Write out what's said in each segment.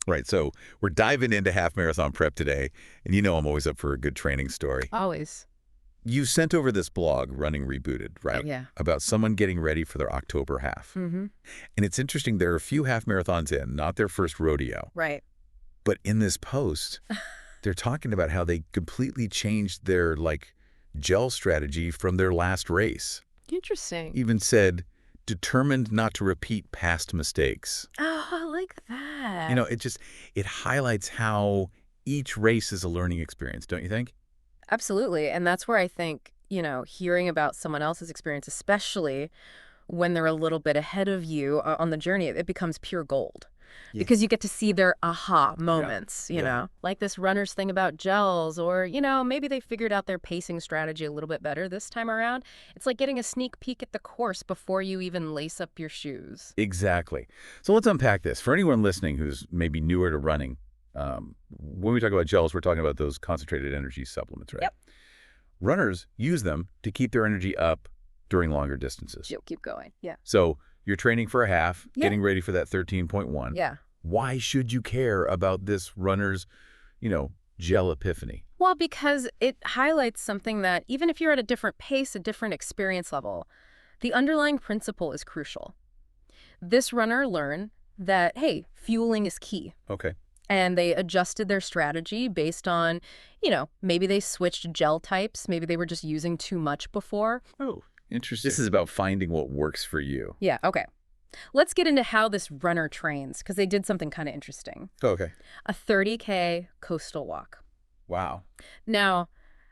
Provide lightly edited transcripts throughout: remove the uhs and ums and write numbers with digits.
Right, so we're diving into half marathon prep today, and you know I'm always up for a good training story. Always. You sent over this blog, Running Rebooted, Oh, right? yeah. About someone getting ready for their October half. Mm-hmm. And it's interesting, there are a few half marathons in, not their first rodeo. Right. But in this post, they're talking about how they completely changed their, gel strategy from their last race. Interesting. Even said, determined not to repeat past mistakes. Oh, I like You that. know, it highlights how each race is a learning experience, don't you think? Absolutely. And that's where I think, hearing about someone else's experience, especially when they're a little bit ahead of you on the journey, it becomes pure gold. Yeah. Because you get to see their aha Yeah. moments, Yeah. like this runner's thing about gels, or, maybe they figured out their pacing strategy a little bit better this time around. It's like getting a sneak peek at the course before you even lace up your shoes. Exactly. So let's unpack this. For anyone listening who's maybe newer to running, when we talk about gels, we're talking about those concentrated energy supplements, right? Yep. Runners use them to keep their energy up during longer distances. You'll keep going. Yeah. So you're training for a half, Yeah. getting ready for that 13.1. Yeah. Why should you care about this runner's, gel epiphany? Well, because it highlights something that even if you're at a different pace, a different experience level, the underlying principle is crucial. This runner learned that, hey, fueling is key. Okay. And they adjusted their strategy based on, maybe they switched gel types. Maybe they were just using too much before. Oh, interesting. This is about finding what works for you. Yeah, okay. Let's get into how this runner trains, because they did something kind of interesting. Okay. A 30K coastal walk. Wow. Now,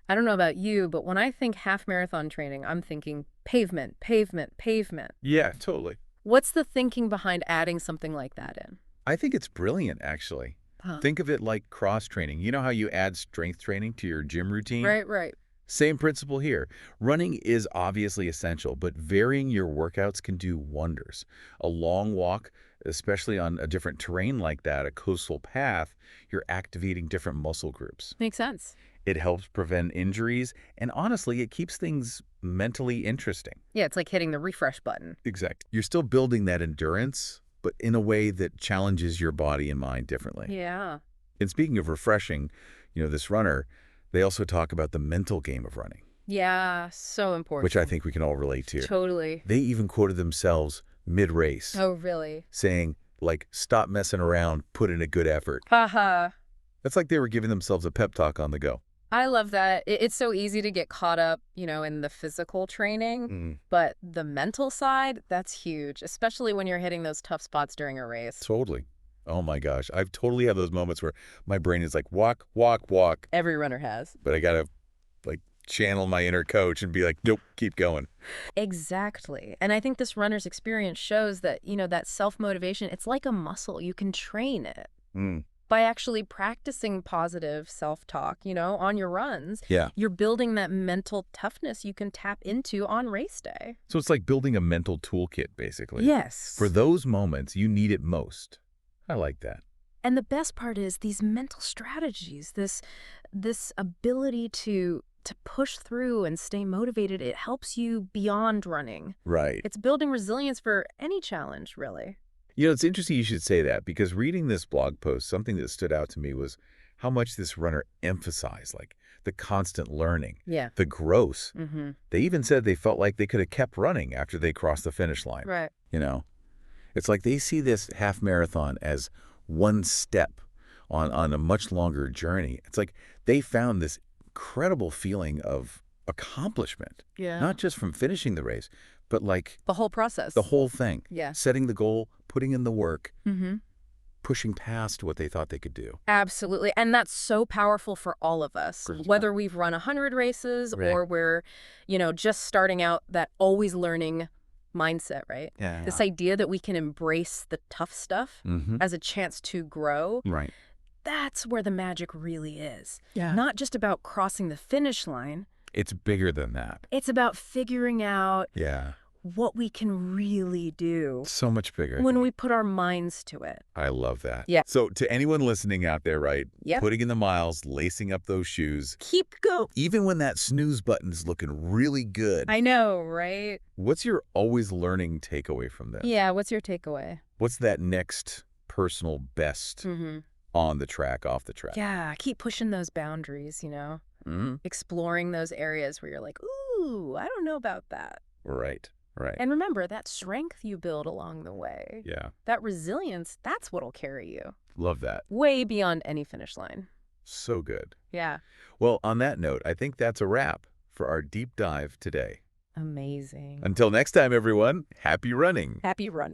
I don't know about you, but when I think half marathon training, I'm thinking pavement, pavement, pavement. Yeah, totally. What's the thinking behind adding something like that in? I think it's brilliant, actually. Huh. Think of it like cross-training. You know how you add strength training to your gym routine? Right. Same principle here. Running is obviously essential, but varying your workouts can do wonders. A long walk, especially on a different terrain like that, a coastal path, you're activating different muscle groups. Makes sense. It helps prevent injuries, and honestly, it keeps things mentally interesting. Yeah, it's like hitting the refresh button. Exactly. You're still building that endurance, but in a way that challenges your body and mind differently. Yeah. And speaking of refreshing, this runner, they also talk about the mental game of running, Yeah, so important. which I think we can all relate to. Totally. They even quoted themselves mid-race, Oh, really? saying, stop messing around, put in a good effort. Haha. That's like they were giving themselves a pep talk on the go. I love that. It's so easy to get caught up, in the physical training, but the mental side, that's huge, especially when you're hitting those tough spots during a race. Totally. Oh my gosh. I've totally had those moments where my brain is like, walk, walk, walk. Every runner has. But I got to channel my inner coach and be like, nope, keep going. Exactly. And I think this runner's experience shows that, that self-motivation, it's like a muscle. You can train it by actually practicing positive self-talk, on your runs. Yeah. You're building that mental toughness you can tap into on race day. So it's like building a mental toolkit, basically. Yes. For those moments you need it most. I like that. And the best part is these mental strategies, this ability to push through and stay motivated, it helps you beyond running. Right. It's building resilience for any challenge, really. It's interesting you should say that, because reading this blog post, something that stood out to me was how much this runner emphasized, the constant learning, Yeah. the growth. Mm-hmm. They even said they felt like they could have kept running after they crossed the finish line. Right. It's like they see this half marathon as one step on a much longer journey. It's like they found this incredible feeling of accomplishment, Yeah. not just from finishing the race, but The whole process. the whole thing. Yeah. Setting the goal, putting in the work, Mm-hmm. pushing past what they thought they could do. Absolutely. And that's so powerful for all of us, For sure. whether we've run 100 races Right. or we're, just starting out that always learning mindset, right? Yeah. This idea that we can embrace the tough stuff Mm-hmm. as a chance to grow. Right. That's where the magic really is. Yeah. Not just about crossing the finish line. It's bigger than that. It's about figuring out Yeah. what we can really do So much bigger. when we put our minds to it. I love that. Yeah. So to anyone listening out there, right? Yep. Putting in the miles, lacing up those shoes, Keep going. even when that snooze button's looking really good. I know, right? What's your always learning takeaway from this? Yeah, what's your takeaway? What's that next personal best Mm-hmm. on the track, off the track. Yeah, keep pushing those boundaries, Hmm. exploring those areas where you're like, ooh, I don't know about that. Right, right. And remember, that strength you build along the way, Yeah, that resilience, that's what'll carry you love that. way beyond any finish line. So good. Yeah. Well, on that note, I think that's a wrap for our deep dive today. Amazing. Until next time, everyone, happy running. Happy running.